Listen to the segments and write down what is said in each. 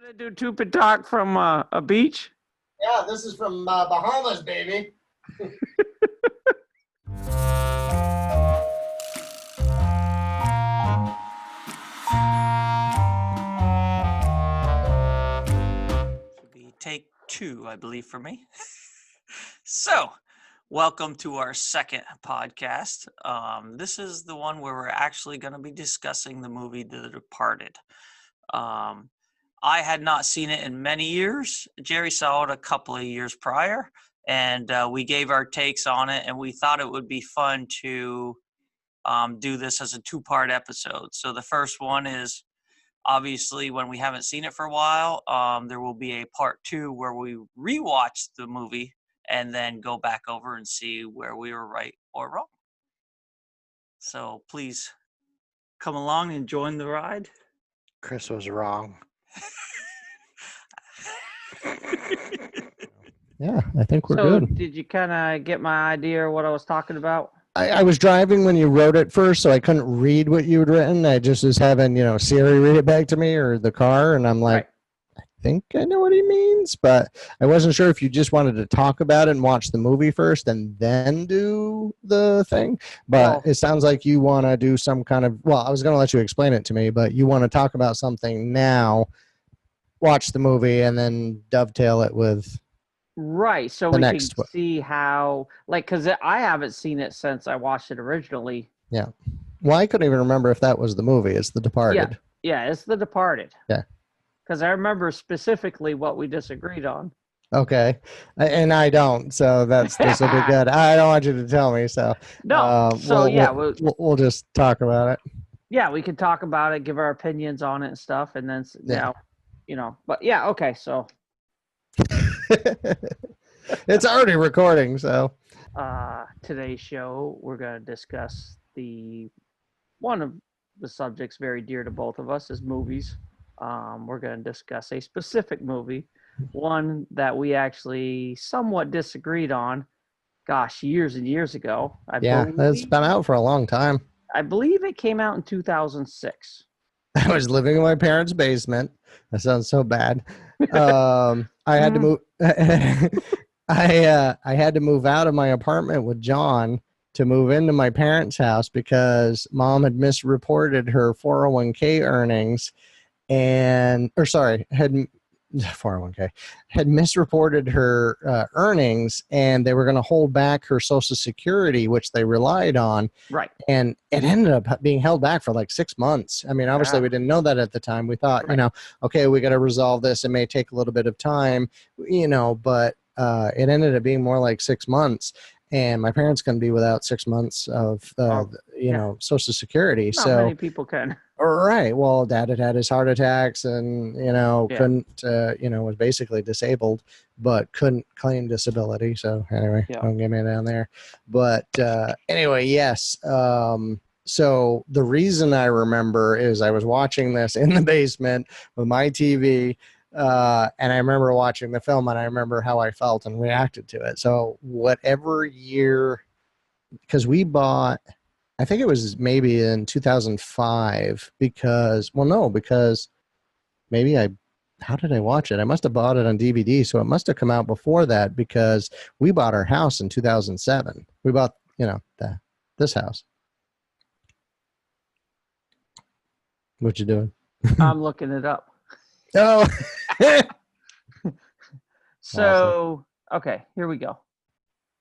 Gotta do Tupi talk from a beach. Yeah, this is from Bahamas, baby. Should be take two, I believe, for me. So, welcome to our second podcast. This is the one where we're actually going to be discussing the movie The Departed. I had not seen it in many years. Jerry saw it a couple of years prior, and we gave our takes on it, and we thought it would be fun to do this as a two-part episode. So the first one is obviously when we haven't seen it for a while. There will be a part two where we rewatch the movie and then go back over and see where we were right or wrong. So please come along and join the ride. Chris was wrong. Yeah, I think we're good. Did you kind of get my idea of what I was talking about? I was driving when you wrote it first, so I couldn't read what you had written. I just was having, Siri read it back to me or the car, and I'm like, right. I think I know what he means, but I wasn't sure if you just wanted to talk about it and watch the movie first and then do the thing. But it sounds like you want to do some kind of, I was going to let you explain it to me, but you want to talk about something now, watch the movie, and then dovetail it with right. So we can see how, because I haven't seen it since I watched it originally. Yeah. Well, I couldn't even remember if that was the movie. It's The Departed. Yeah, it's The Departed. Yeah. Because I remember specifically what we disagreed on. Okay. And I don't, so this will be good. I don't want you to tell me, so. No. We'll just talk about it. Yeah, we can talk about it, give our opinions on it and stuff, and then, but yeah, okay, so. It's already recording, so. Today's show, we're going to discuss one of the subjects very dear to both of us is movies. We're going to discuss a specific movie, one that we actually somewhat disagreed on, years and years ago. It's been out for a long time. I believe it came out in 2006. I was living in my parents' basement. That sounds so bad. I had to move. I had to move out of my apartment with John to move into my parents' house because Mom had misreported her 401k earnings had 401k had misreported her earnings, and they were going to hold back her Social Security, which they relied on. Right. And it ended up being held back for like 6 months. I mean, obviously we didn't know that at the time. We thought, okay, we got to resolve this. It may take a little bit of time, but it ended up being more like 6 months. And my parents can be without 6 months of, Social Security. Not many people can. Right. Well, Dad had had his heart attacks and, couldn't, was basically disabled, but couldn't claim disability. So anyway, don't get me down there. But anyway, yes. So the reason I remember is I was watching this in the basement with my TV. And I remember watching the film, and I remember how I felt and reacted to it. So whatever year, because we bought, I think it was maybe in 2005 because maybe how did I watch it? I must have bought it on DVD. So it must have come out before that because we bought our house in 2007. We bought, this house. What you doing? I'm looking it up. Oh. So, okay, here we go.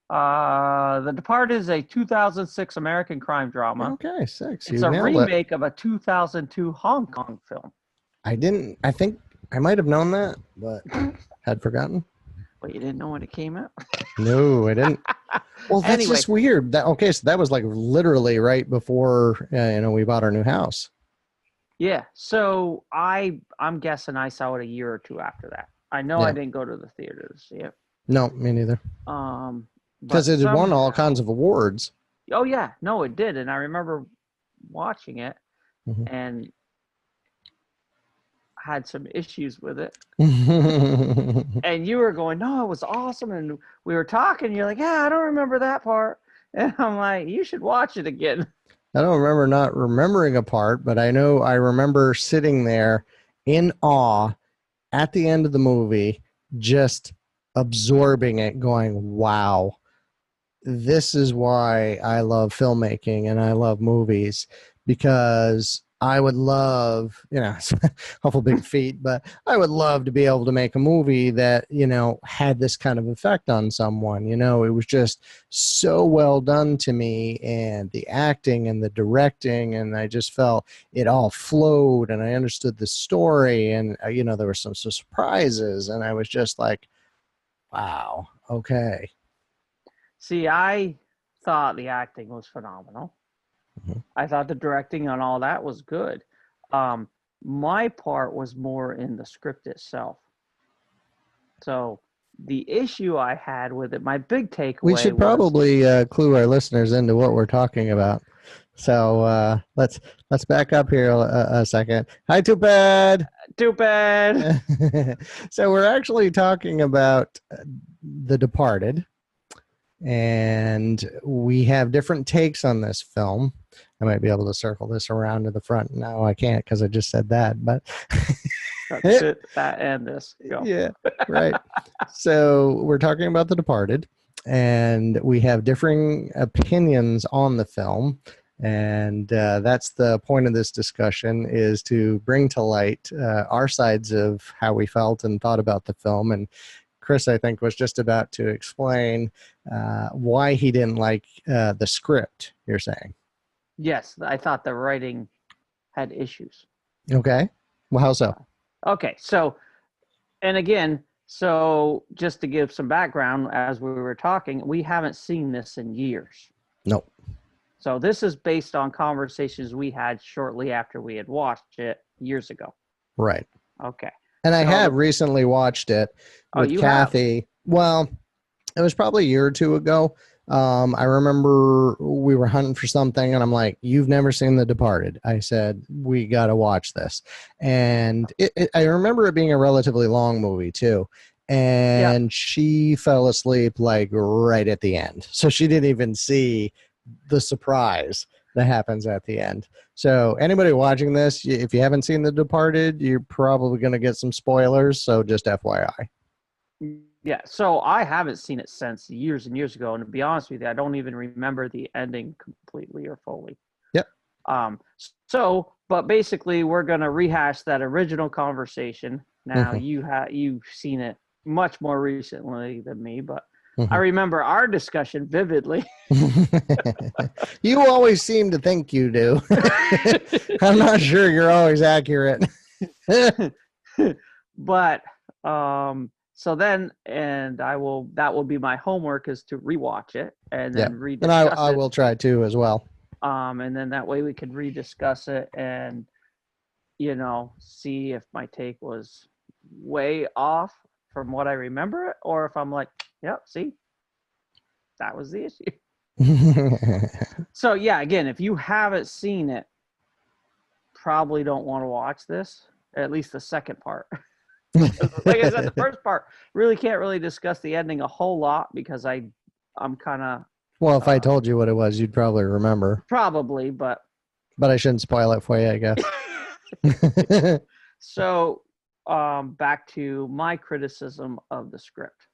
The Departed is a 2006 American crime drama. Okay, 6. It's a remake of a 2002 Hong Kong film. I think I might have known that, but had forgotten. Well, you didn't know when it came out? No, I didn't. Well, that's just weird. So that was like literally right before, we bought our new house. Yeah, so I'm guessing I saw it a year or two after that. I know I didn't go to the theater to see it. No, me neither. Because it won all kinds of awards. Oh yeah, no, it did, and I remember watching it, and had some issues with it. And you were going, "No, it was awesome," and we were talking. You're like, "Yeah, I don't remember that part," and I'm like, "You should watch it again." I don't remember not remembering a part, but I know I remember sitting there in awe at the end of the movie, just absorbing it, going, wow, this is why I love filmmaking and I love movies, because I would love, it's a awful big feat, but I would love to be able to make a movie that, had this kind of effect on someone. It was just so well done to me, and the acting and the directing, and I just felt it all flowed, and I understood the story, and, there were some surprises, and I was just like, wow, okay. See, I thought the acting was phenomenal. Mm-hmm. I thought the directing and all that was good. My part was more in the script itself. So the issue I had with it, my big takeaway we should probably clue our listeners into what we're talking about. So let's back up here a second. Hi, Tupad. So we're actually talking about The Departed, and we have different takes on this film. I might be able to circle this around to the front. No, I can't, because I just said that. But that's it. That and this. Go. Yeah, right. So we're talking about The Departed, and we have differing opinions on the film. And that's the point of this discussion, is to bring to light our sides of how we felt and thought about the film. And Chris, I think, was just about to explain why he didn't like the script, you're saying. Yes, I thought the writing had issues. Okay. Well, how so? Okay, so, and again, so just to give some background, as we were talking, we haven't seen this in years. Nope. So this is based on conversations we had shortly after we had watched it years ago. Right. Okay. And I have recently watched it with Kathy. Have? Well, it was probably a year or two ago. I remember we were hunting for something, and I'm like, "You've never seen The Departed." I said, "We got to watch this." And I remember it being a relatively long movie too. And she fell asleep like right at the end. So she didn't even see the surprise that happens at the end. So anybody watching this, if you haven't seen The Departed, you're probably going to get some spoilers. So just FYI. Yeah, so I haven't seen it since years and years ago, and to be honest with you, I don't even remember the ending completely or fully. Yep. But basically, we're gonna rehash that original conversation. Now you've seen it much more recently than me, but I remember our discussion vividly. You always seem to think you do. I'm not sure you're always accurate. But so then, and that will be my homework, is to rewatch it and then rediscuss it. And I will try to as well. And then that way we can rediscuss it and, see if my take was way off from what I remember it, or if I'm like, yep, see, that was the issue. So yeah, again, if you haven't seen it, probably don't want to watch this, at least the second part. Like I said, the first part really can't really discuss the ending a whole lot, because I'm kind of... Well, if I told you what it was, you'd probably remember. Probably, but I shouldn't spoil it for you, I guess. So, back to my criticism of the script.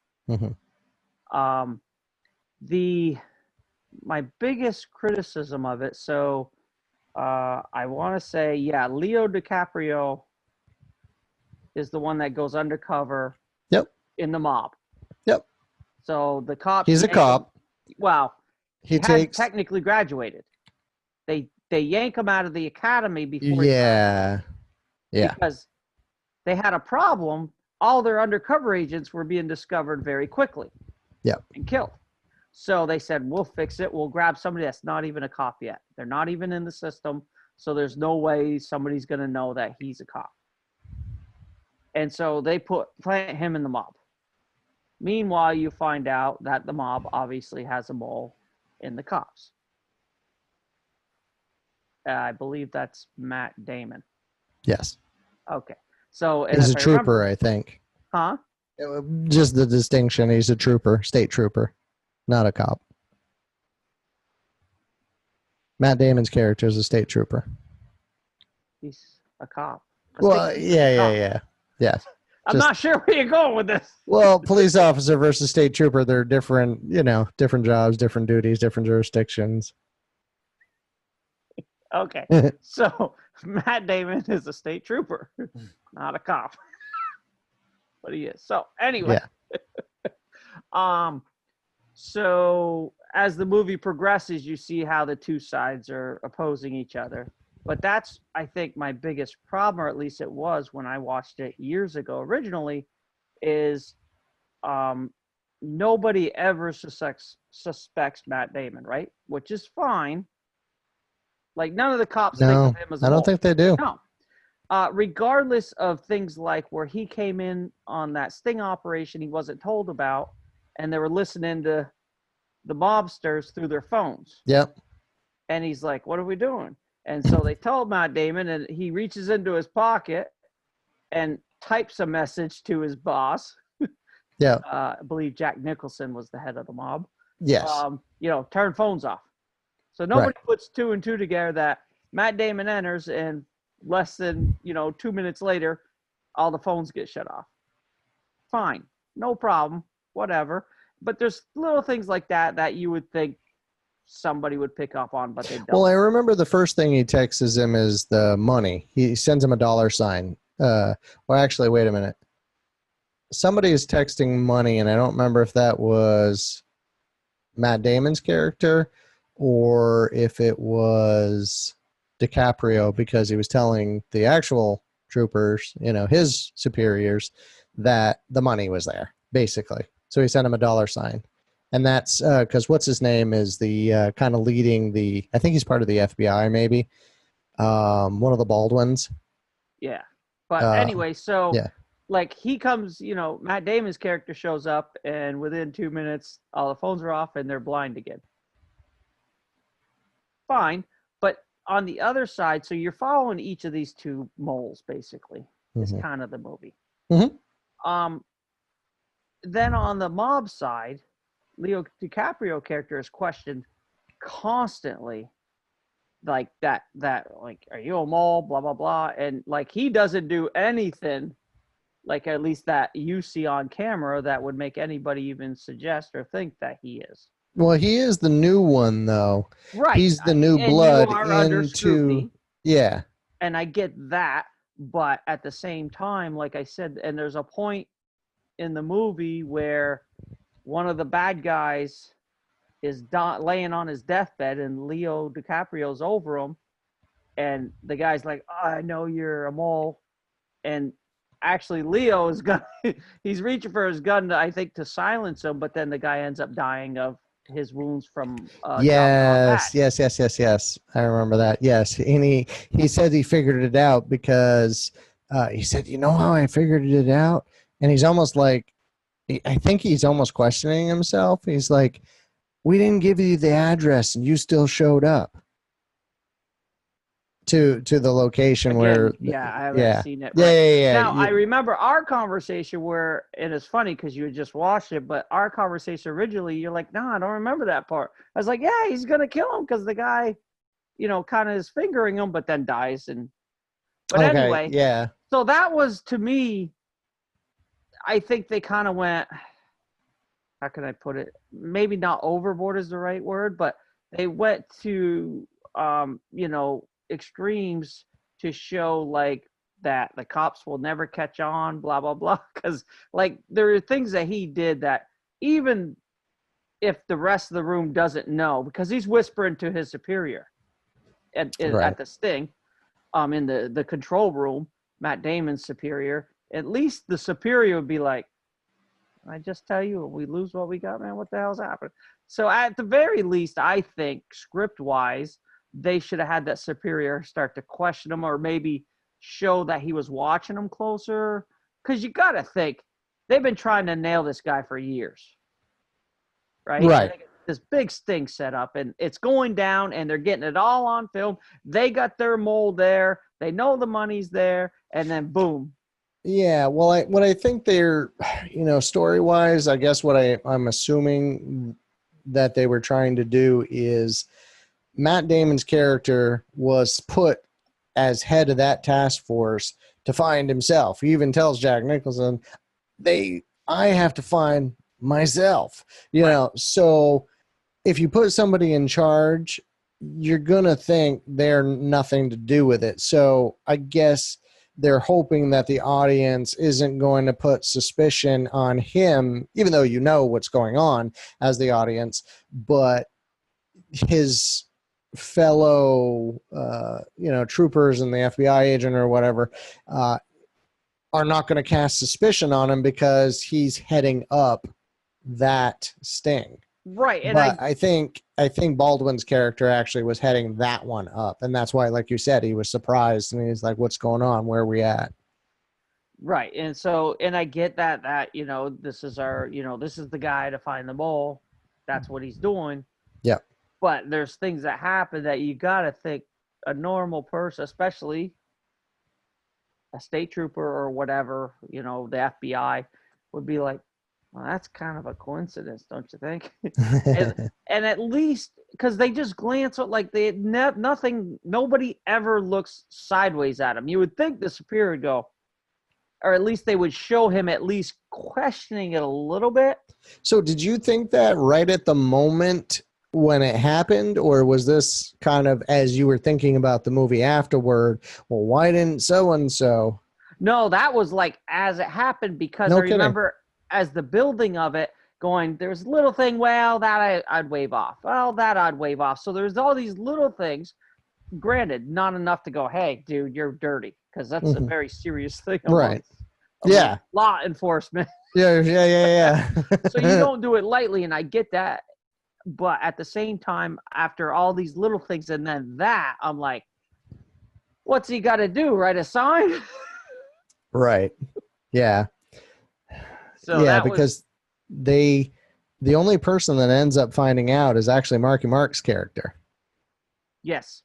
My biggest criticism of it, so I want to say, Leo DiCaprio is the one that goes undercover. Yep. In the mob. Yep. So the cop. He's a cop. Well, he technically graduated. They yank him out of the academy before. Yeah. Because they had a problem. All their undercover agents were being discovered very quickly. Yep. And killed. So they said, we'll fix it. We'll grab somebody that's not even a cop yet. They're not even in the system. So there's no way somebody's going to know that he's a cop. And so they plant him in the mob. Meanwhile, you find out that the mob obviously has a mole in the cops. I believe that's Matt Damon. Yes. Okay. So he's a trooper, I think. Huh? Just the distinction. He's a trooper, state trooper, not a cop. Matt Damon's character is a state trooper. He's a cop. Yeah. Yes. I'm not sure where you're going with this. Well, police officer versus state trooper, they're different, different jobs, different duties, different jurisdictions. Okay. So Matt Damon is a state trooper, not a cop. But he is. So anyway. Yeah. So as the movie progresses, you see how the two sides are opposing each other. But that's, I think, my biggest problem, or at least it was when I watched it years ago originally, is nobody ever suspects Matt Damon, right? Which is fine. Like, none of the cops think of him as a I don't think they do. No. Regardless of things like where he came in on that sting operation he wasn't told about, and they were listening to the mobsters through their phones. Yep. And he's like, what are we doing? And so they told Matt Damon, and he reaches into his pocket and types a message to his boss. Yeah. I believe Jack Nicholson was the head of the mob. Yes. Turn phones off. So nobody puts two and two together that Matt Damon enters, and less than 2 minutes later, all the phones get shut off. Fine, no problem, whatever. But there's little things like that you would think somebody would pick up on, but they don't. Well, I remember the first thing he texts him is the money. He sends him a $sign. Well, actually, wait a minute. Somebody is texting money, and I don't remember if that was Matt Damon's character or if it was DiCaprio, because he was telling the actual troopers, his superiors, that the money was there, basically. So he sent him a $sign. And that's because what's his name is the kind of leading I think he's part of the FBI, maybe. One of the Baldwins. Yeah. But anyway, so yeah. Like he comes, Matt Damon's character shows up, and within 2 minutes, all the phones are off and they're blind again. Fine. But on the other side, so you're following each of these two moles, basically, is kind of the movie. Mm-hmm. Then on the mob side, Leo DiCaprio character is questioned constantly, like that, like, are you a mole? Blah, blah, blah. And like, he doesn't do anything, like at least that you see on camera, that would make anybody even suggest or think that he is. Well, he is the new one, though. Right. He's the new blood into. Yeah. And I get that, but at the same time, like I said, and there's a point in the movie where one of the bad guys is laying on his deathbed, and Leo DiCaprio's over him, and the guy's like, oh, I know you're a mole, and actually Leo is he's reaching for his gun I think to silence him, but then the guy ends up dying of his wounds from yes I remember that. Yes. And he said he figured it out because he said, you know how I figured it out? And he's almost like, I think he's almost questioning himself. He's like, we didn't give you the address and you still showed up to the location. Again, where I haven't seen it. Yeah. Now I remember our conversation where, and it's funny because you had just watched it, but our conversation originally, you're like, no, I don't remember that part. I was like, yeah, he's gonna kill him because the guy, kind of is fingering him, but then dies. But anyway, yeah. So that was, to me, I think they kind of went, how can I put it? Maybe not overboard is the right word, but they went to, extremes to show like that the cops will never catch on, blah, blah, blah. Because like there are things that he did that even if the rest of the room doesn't know, because he's whispering to his superior at the sting, in the control room, Matt Damon's superior, at least the superior would be like, I just tell you, if we lose what we got, man, what the hell's happening? So at the very least, I think script-wise, they should have had that superior start to question him, or maybe show that he was watching him closer. Because you got to think, they've been trying to nail this guy for years. Right? Right. This big sting set up, and it's going down, and they're getting it all on film. They got their mole there. They know the money's there, and then boom. Yeah, well, what I think they're, story-wise, I guess what I'm assuming that they were trying to do is Matt Damon's character was put as head of that task force to find himself. He even tells Jack Nicholson, I have to find myself, you know. So if you put somebody in charge, you're gonna think they're nothing to do with it. So I guess they're hoping that the audience isn't going to put suspicion on him, even though you know what's going on as the audience, but his fellow troopers and the FBI agent or whatever are not going to cast suspicion on him because he's heading up that sting. Right. And but I think Baldwin's character actually was heading that one up, and that's why, like you said, he was surprised and he's like, what's going on, where are we at? Right. And so, and I get that this is this is the guy to find the mole, that's what he's doing. Yeah. But there's things that happen that you got to think a normal person, especially a state trooper or whatever, the FBI, would be like, well, that's kind of a coincidence, don't you think? and at least, because they just glance at, like, nobody ever looks sideways at him. You would think the superior would go, or at least they would show him at least questioning it a little bit. So did you think that right at the moment when it happened, or was this kind of as you were thinking about the movie afterward? Well, why didn't so-and-so? No, that was like as it happened, because I remember as the building of it going, there's a little thing, well, that I'd wave off. Well, that I'd wave off. So there's all these little things, granted, not enough to go, hey, dude, you're dirty, because that's a very serious thing. Right. Yeah. Law enforcement. Yeah. So you don't do it lightly, and I get that. But at the same time, after all these little things and then that, I'm like, what's he got to do? Write a sign? Right. Yeah. So yeah, because the only person that ends up finding out is actually Marky Mark's character. Yes.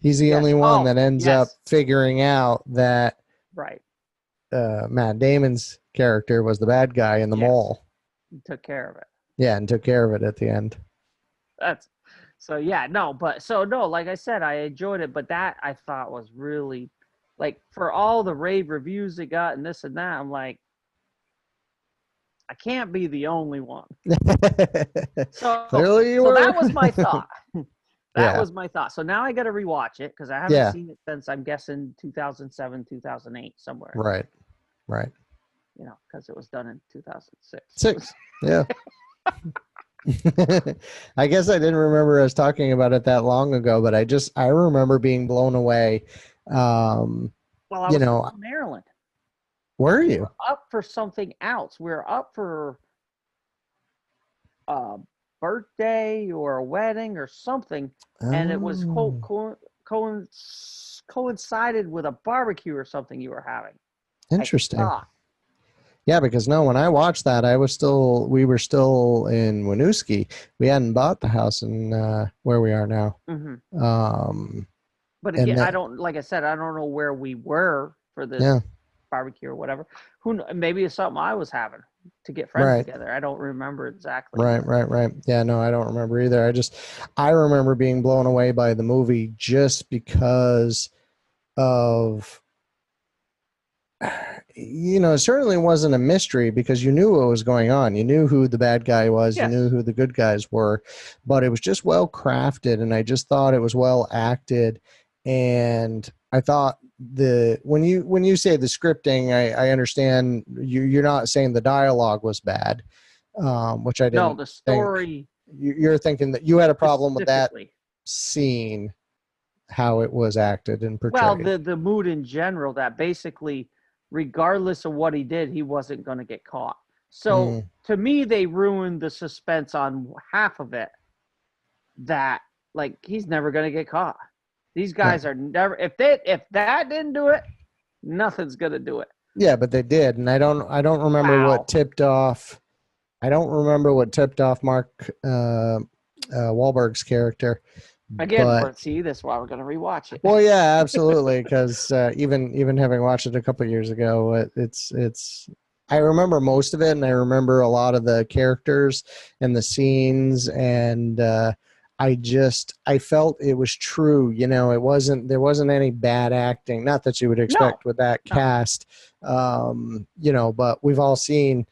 He's the only one that ends up figuring out that Matt Damon's character was the bad guy in the mall. He took care of it. Yeah, and took care of it at the end. Like I said, I enjoyed it, but that I thought was really, like, for all the rave reviews it got and this and that, I'm like, I can't be the only one. Clearly you were. That was my thought. That was my thought. So now I got to rewatch it, because I haven't seen it since, I'm guessing, 2007, 2008, somewhere. Right. Because it was done in 2006. Yeah. I guess I didn't remember us talking about it that long ago, but I remember being blown away. Well, I was in Maryland. Were you? We were up for something else? We were up for a birthday or a wedding or something, and it was coincided with a barbecue or something you were having. Interesting. Yeah, because when I watched that, we were still in Winooski. We hadn't bought the house in where we are now. Mm-hmm. But again, like I said, I don't know where we were for this barbecue or whatever. Maybe it's something I was having to get friends together. I don't remember exactly. Right. Yeah, no, I don't remember either. I remember being blown away by the movie just because of, it certainly wasn't a mystery, because you knew what was going on. You knew who the bad guy was. Yes. You knew who the good guys were, but it was just well crafted, and I just thought it was well acted. And I thought when you say the scripting, I understand you're not saying the dialogue was bad, which I didn't. No, the story. You're thinking that you had a problem with that scene, how it was acted and portrayed. Well, the mood in general, that basically, regardless of what he did, he wasn't going to get caught. So to me, they ruined the suspense on half of it. That, like, he's never going to get caught. These guys are never. If that didn't do it, nothing's going to do it. Yeah, but they did, and I don't remember what tipped off. I don't remember what tipped off Mark Wahlberg's character. Again, that's why we're going to rewatch it. Well, yeah, absolutely, because even having watched it a couple of years ago, it's. I remember most of it, and I remember a lot of the characters and the scenes, and I felt it was true. There wasn't any bad acting. Not that you would expect with that cast. But we've all seen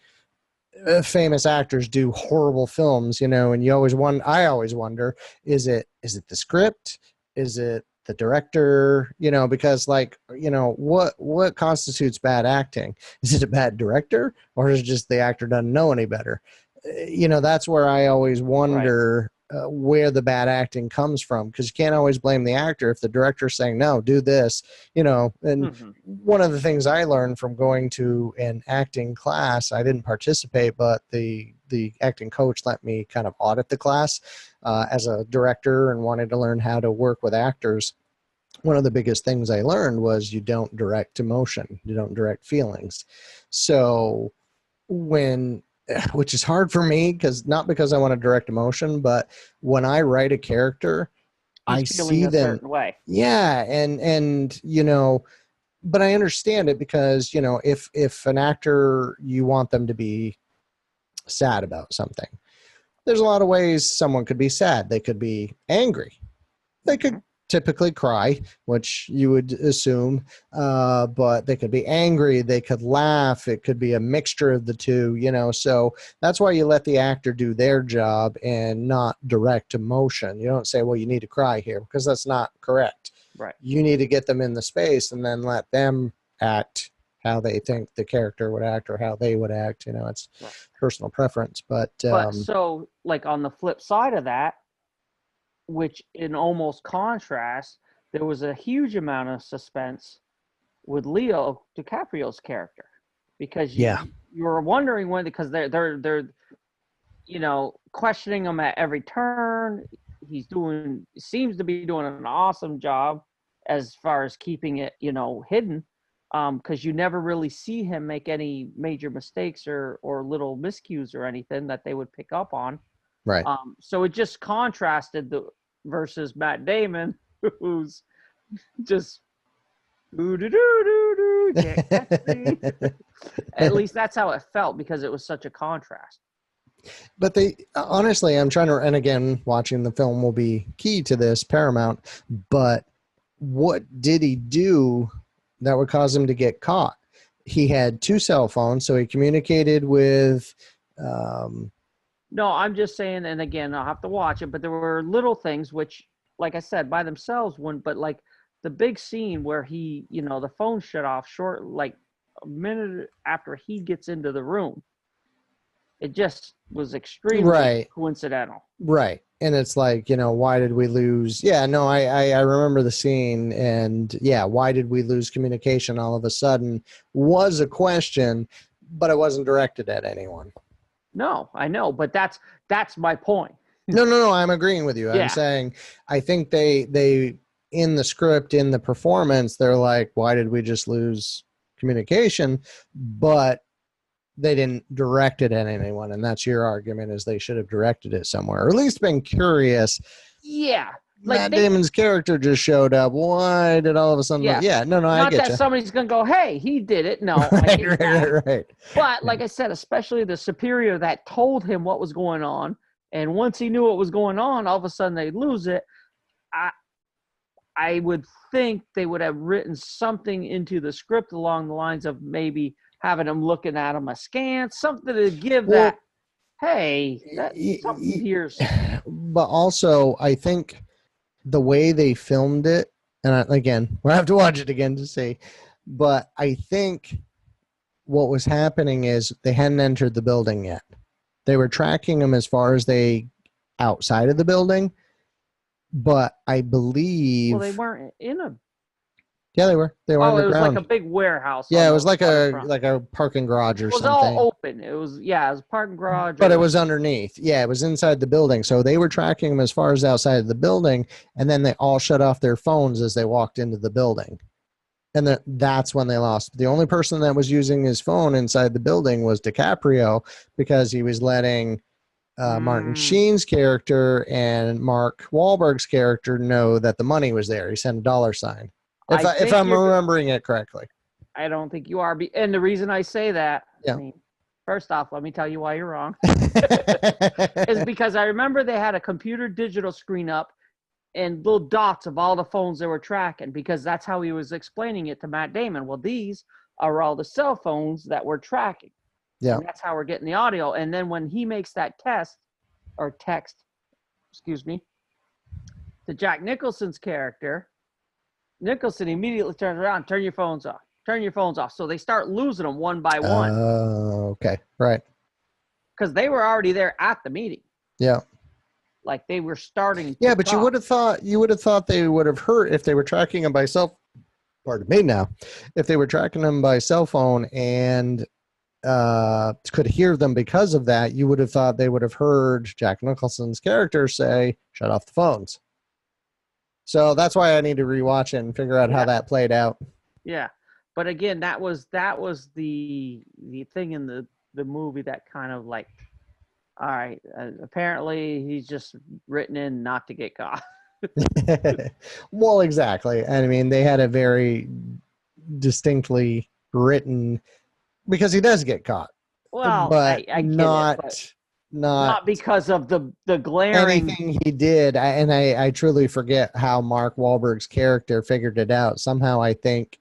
famous actors do horrible films, and I always wonder, is it the script? Is it the director? Because what constitutes bad acting? Is it a bad director, or is it just the actor doesn't know any better? That's where I always wonder where the bad acting comes from, because you can't always blame the actor if the director's saying, no, do this, and one of the things I learned from going to an acting class, I didn't participate, but the acting coach let me kind of audit the class as a director and wanted to learn how to work with actors. One of the biggest things I learned was you don't direct emotion, you don't direct feelings. So which is hard for me, not because I want to direct emotion, but when I write a character, I see them a certain way. Yeah. And, but I understand it because, if an actor, you want them to be sad about something, there's a lot of ways someone could be sad. They could be angry. They could typically cry, which you would assume, but they could be angry, they could laugh, it could be a mixture of the two, so that's why you let the actor do their job and not direct emotion. You don't say, well, you need to cry here, because that's not correct. Right. You need to get them in the space and then let them act how they think the character would act or how they would act. It's personal preference. But so, like, on the flip side of that, which in almost contrast, there was a huge amount of suspense with Leo DiCaprio's character, because you were wondering when, because they're questioning him at every turn. He seems to be doing an awesome job as far as keeping it hidden, because you never really see him make any major mistakes or little miscues or anything that they would pick up on. Right. So it just contrasted versus Matt Damon, who's just can't catch me. At least that's how it felt, because it was such a contrast. But honestly, I'm trying to, and again, watching the film will be key to this, paramount, but what did he do that would cause him to get caught? He had 2 cell phones, so he communicated with No, I'm just saying, and again, I'll have to watch it, but there were little things which, like I said, by themselves wouldn't, but like the big scene where he, the phone shut off short, like a minute after he gets into the room. It just was extremely coincidental. Right. And it's like, why did we lose? Yeah, no, I remember the scene, and why did we lose communication all of a sudden was a question, but it wasn't directed at anyone. No, I know, but that's my point. No, I'm agreeing with you. Yeah. I'm saying, I think they in the script, in the performance, they're like, why did we just lose communication? But they didn't direct it at anyone, and that's your argument, is they should have directed it somewhere, or at least been curious. Yeah. Matt Damon's character just showed up. Why did all of a sudden? No, I get you. Not that somebody's going to go, hey, he did it. No, right. But like I said, especially the superior that told him what was going on, and once he knew what was going on, all of a sudden they lose it. I would think they would have written something into the script along the lines of maybe having him looking at him askance, something to give that, hey, something here's. But also, I think the way they filmed it, and again, we'll have to watch it again to see, but I think what was happening is they hadn't entered the building yet. They were tracking him as far as outside of the building, but I believe... Well, they weren't in a... Yeah, they were. They were underground. It was like a big warehouse. Yeah, it was like a parking garage or something. It was all open. It was a parking garage. But it was underneath. Yeah, it was inside the building. So they were tracking them as far as outside of the building, and then they all shut off their phones as they walked into the building. And that's when they lost. The only person that was using his phone inside the building was DiCaprio, because he was letting Martin Sheen's character and Mark Wahlberg's character know that the money was there. He sent a $sign. If I'm remembering it correctly. I don't think you are. And the reason I say that, I mean, First off, let me tell you why you're wrong. It's because I remember they had a computer digital screen up and little dots of all the phones they were tracking, because that's how he was explaining it to Matt Damon. Well, these are all the cell phones that we're tracking. Yeah. And that's how we're getting the audio. And then when he makes that text, to Jack Nicholson's character, Nicholson immediately turns around, turn your phones off. Turn your phones off. So they start losing them one by one. Oh, okay. Right. Because they were already there at the meeting. Yeah. Like they were starting. Yeah, but you would have thought they would have heard if they were tracking them by if they were tracking them by cell phone and could hear them because of that, you would have thought they would have heard Jack Nicholson's character say, "Shut off the phones." So that's why I need to rewatch it and figure out how that played out. Yeah. But again, that was the thing in the movie that kind of like, all right, apparently he's just written in not to get caught. Well, exactly. And I mean, they had a very distinctly written, because he does get caught. Well, but I get not, it, but not because of the glaring anything he did. I truly forget how Mark Wahlberg's character figured it out. Somehow I think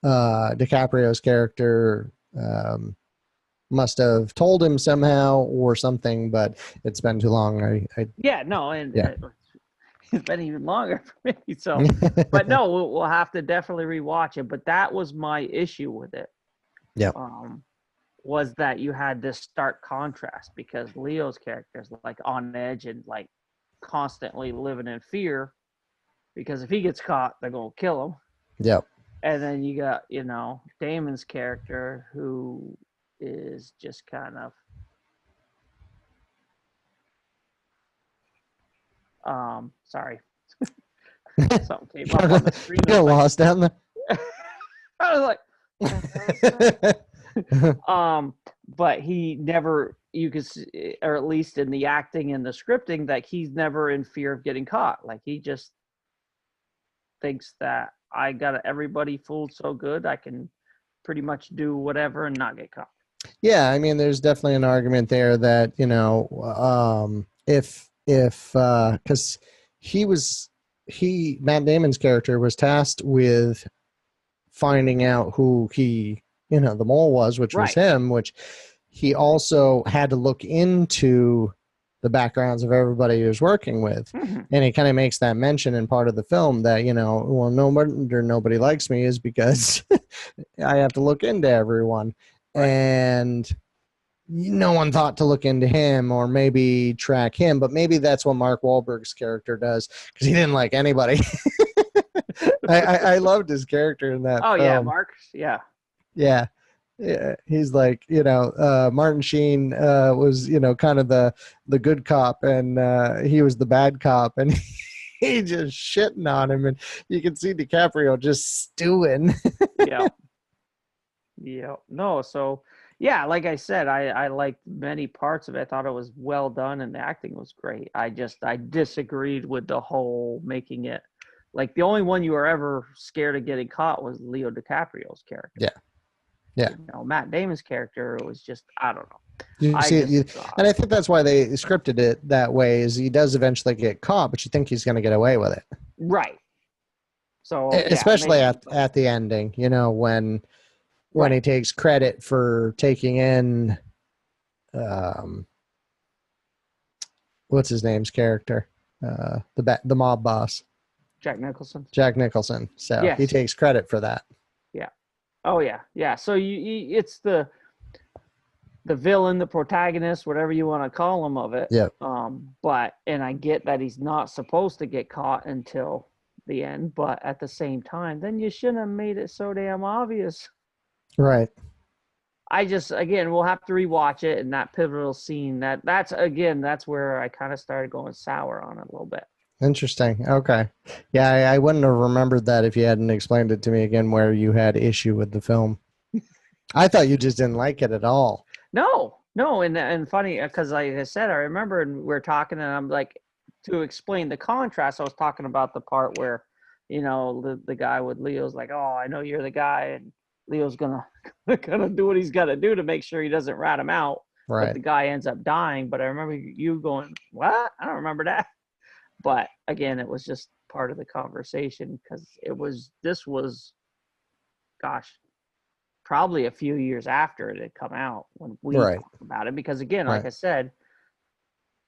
DiCaprio's character must have told him somehow or something, but it's been too long. It's been even longer for me. So, but no, we'll have to definitely rewatch it. But that was my issue with it. Yeah. Was that you had this stark contrast, because Leo's character is like on edge and like constantly living in fear, because if he gets caught, they're gonna kill him. Yep. And then you got, Damon's character, who is just kind of sorry. Something came up on the screen. You got lost down there. I was like but he never, you could see, or at least in the acting and the scripting, that he's never in fear of getting caught. Like he just thinks that I got everybody fooled so good I can pretty much do whatever and not get caught. Yeah, I mean, there's definitely an argument there that if because Matt Damon's character was tasked with finding out who the mole was, which was him, which he also had to look into the backgrounds of everybody he was working with. Mm-hmm. And he kind of makes that mention in part of the film that, well, no wonder nobody likes me is because I have to look into everyone. Right. And no one thought to look into him or maybe track him, but maybe that's what Mark Wahlberg's character does, because he didn't like anybody. I loved his character in that film. Yeah, Mark. Yeah. Yeah. Yeah, he's like, Martin Sheen was, kind of the good cop, and he was the bad cop, and he just shitting on him, and you can see DiCaprio just stewing. Yeah. No, so yeah, like I said, I liked many parts of it. I thought it was well done and the acting was great. I disagreed with the whole making it like the only one you were ever scared of getting caught was Leo DiCaprio's character. Yeah. Yeah. Matt Damon's character was just, I don't know. And I think that's why they scripted it that way, is he does eventually get caught, but you think he's going to get away with it. Right. So especially at the ending, when he takes credit for taking in what's his name's character? The mob boss. Jack Nicholson. So yes. He takes credit for that. Yeah. Oh yeah. Yeah. So it's the villain, the protagonist, whatever you want to call him of it. Yeah. And I get that he's not supposed to get caught until the end, but at the same time, then you shouldn't have made it so damn obvious. Right. Again, we'll have to rewatch it, and that pivotal scene, that's where I kind of started going sour on it a little bit. Interesting. Okay. Yeah, I wouldn't have remembered that if you hadn't explained it to me again, where you had issue with the film. I thought you just didn't like it at all. No, and funny, because like I said, I remember we were talking, and I'm like, to explain the contrast, I was talking about the part where, the guy with Leo's like, oh, I know you're the guy, and Leo's gonna do what he's got to do to make sure he doesn't rat him out. Right. But the guy ends up dying. But I remember you going, "What? I don't remember that." But again, it was just part of the conversation because this was, gosh, probably a few years after it had come out when we talked about it. Because again, like I said,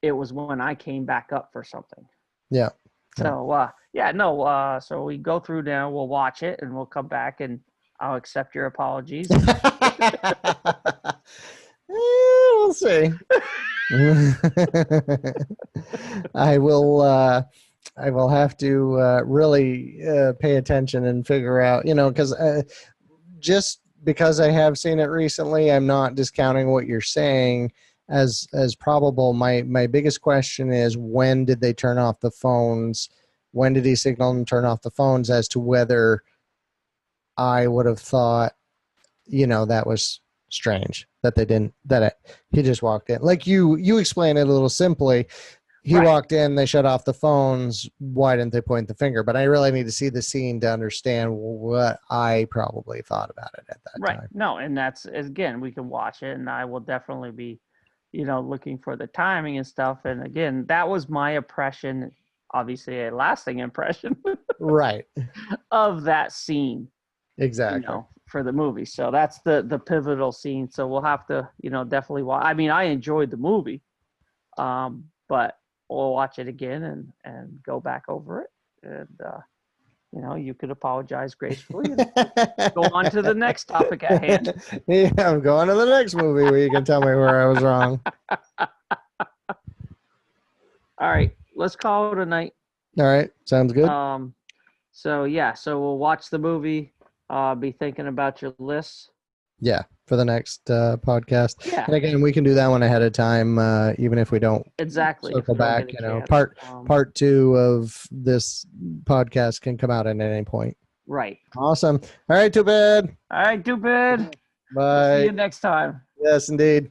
it was when I came back up for something. Yeah. So so we go through now. We'll watch it and we'll come back and I'll accept your apologies. We'll see. I will have to really pay attention and figure out, because just because I have seen it recently, I'm not discounting what you're saying as probable. My biggest question is, when did they turn off the phones? When did he signal and turn off the phones, as to whether I would have thought, that was strange that they didn't, he just walked in. Like you explained it a little simply. He walked in, they shut off the phones. Why didn't they point the finger? But I really need to see the scene to understand what I probably thought about it at that time. No, and that's, again, we can watch it and I will definitely be, looking for the timing and stuff. And again, that was my impression, obviously a lasting impression of that scene. Exactly. For the movie. So that's the pivotal scene. So we'll have to, definitely watch. I mean, I enjoyed the movie, but we'll watch it again and go back over it. And, you could apologize gracefully and go on to the next topic at hand. Yeah, I'm going to the next movie where you can tell me where I was wrong. All right, let's call it a night. All right, sounds good. So we'll watch the movie. Be thinking about your lists. Yeah, for the next podcast. Yeah. And again, we can do that one ahead of time, even if we don't circle back. Part 2 of this podcast can come out at any point. Right. Awesome. All right, too bad. All right, too bad. Bye. See you next time. Yes, indeed.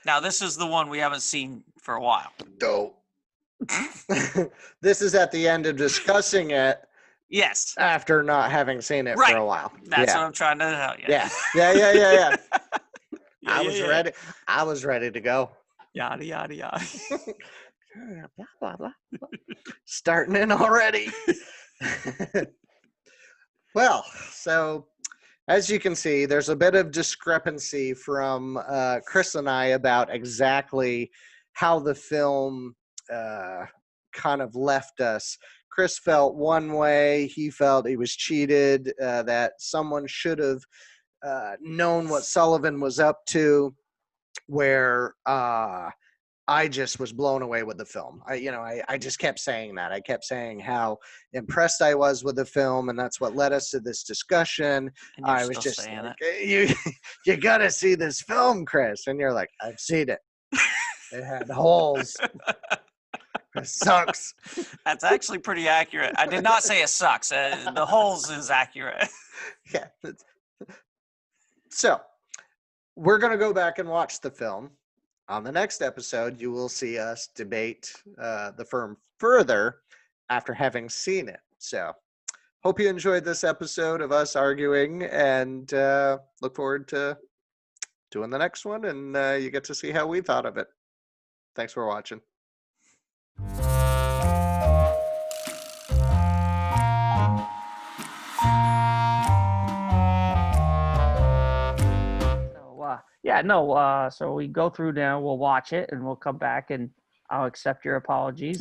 Now, this is the one we haven't seen for a while. Dope. This is at the end of discussing it. Yes. After not having seen it for a while. That's what I'm trying to tell you. Yeah. I was ready to go. Yada, yada, yada. Blah, blah, blah. Starting in already. Well, so as you can see, there's a bit of discrepancy from Chris and I about exactly how the film kind of left us. Chris felt one way. He felt he was cheated, that someone should have known what Sullivan was up to, where I just was blown away with the film. I just kept saying that. I kept saying how impressed I was with the film, and that's what led us to this discussion. I was just like, you got to see this film, Chris. And you're like, I've seen it. It had holes. It sucks. That's actually pretty accurate. I did not say it sucks. The holes is accurate. Yeah. So we're going to go back and watch the film. On the next episode, you will see us debate the film further after having seen it. So hope you enjoyed this episode of us arguing, and look forward to doing the next one, and you get to see how we thought of it. Thanks for watching. So we go through now. We'll watch it and we'll come back and I'll accept your apologies.